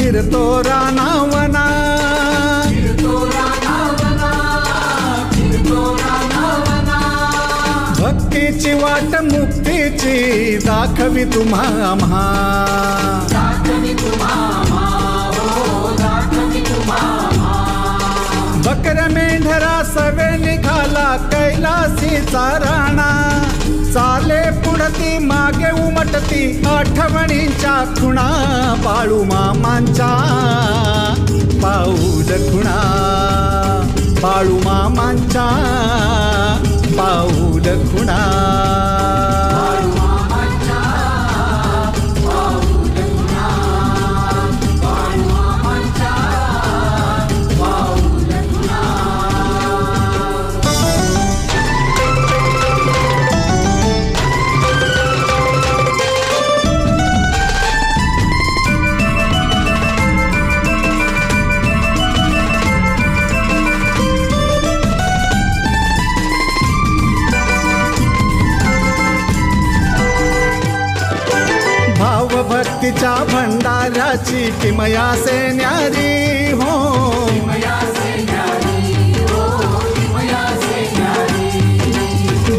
फिरतो रानावना, भक्तीची वाट मुक्तीची दाखवी तुम्हा आम्हा, बकर मेंढरा सवे निघाला कैलासीचा राणा, चाले पुढती मागे उमटती आठवणींच्या खुणा, बाळू मामांच्या पाऊल खुणा, बाळू मामांच्या पाऊल खुणा. भक्तीच्या भंडाऱ्याची किमया से न्यारी हो,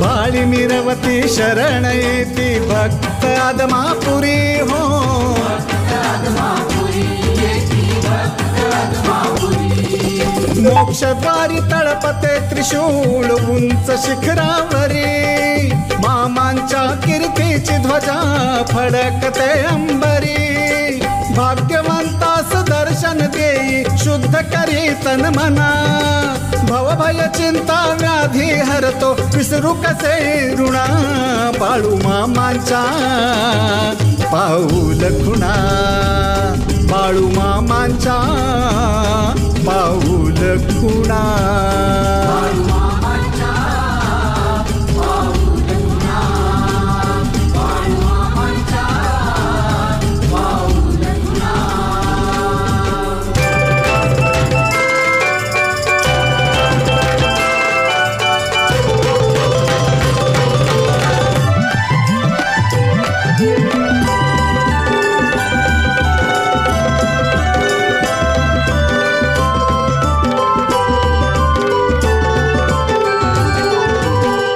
भाळी मिरवती शरण येती भक्त आदमापुरी हो, मोक्षद्वारी तळपते त्रिशूळ उंच शिखरावरी, मामांच्या कीर्तीची ध्वजा फडकते अंबरी, भाग्यवंतास दर्शन देई शुद्ध करी तन मना, भवभय चिंता व्याधी हरतो विसरू कसे ऋणा, बाळू मामांच्या पाऊल खुणा, बाळू मामांच्या पाऊल खुणा.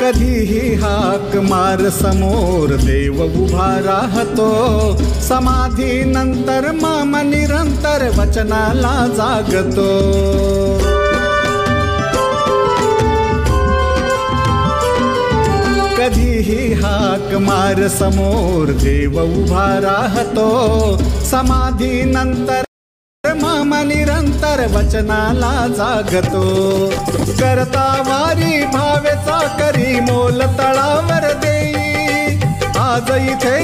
कधीही हाक मार समोर देव उभा राहतो, समाधी नंतर मामा निरंतर वचनाला जागतो, कधीही हाक मार समोर देव उभा राहतो, समाधी नंतर मामा निरंतर वचनाला जागतो, करता वारी भावेचा करी मोल तळावर देई, आज इथे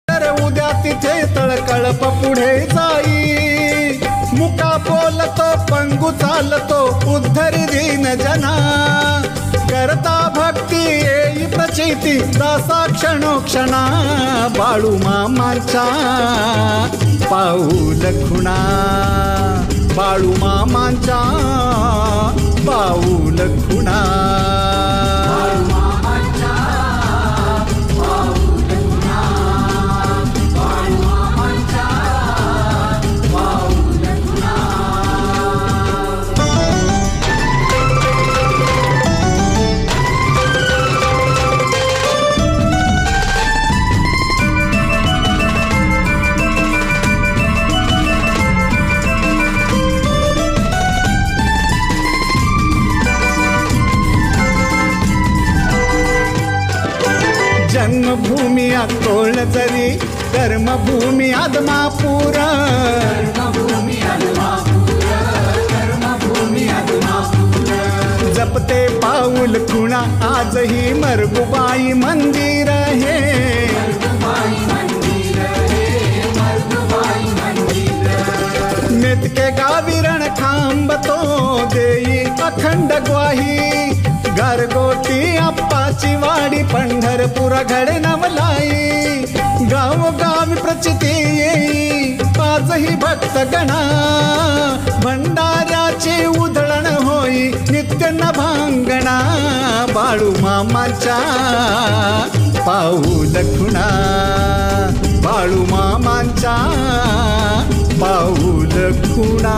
तर उद्या तिथे तळकळप पुढे जाई, मुका बोलतो पंगू चालतो उद्धरी दीन जना, करता भक्ती येई प्रचिती दासा क्षणोक्षणा, बाळू मामांच्या पाऊल खुणा, बाळू मामांच्या पाऊल खुणा. जन्मभूमी अकोळ जरी कर्मभूमी आदमापूर, जपते पाऊल खुणा आजही मरगुबाई मंदिर हे, मेतके गावी रण थांबतो देई अखंड ग्वाही, गारगोटी अप्पाची वाडी पंढरपूर घडे नवलाई, गावोगावी प्रचिती येई आजही भक्त गणा, भंडाऱ्याची उधळण होई नित्य नभांगणा, बाळू मामाच्या पाऊल खुणा, बाळू मामांच्या पाऊल खुणा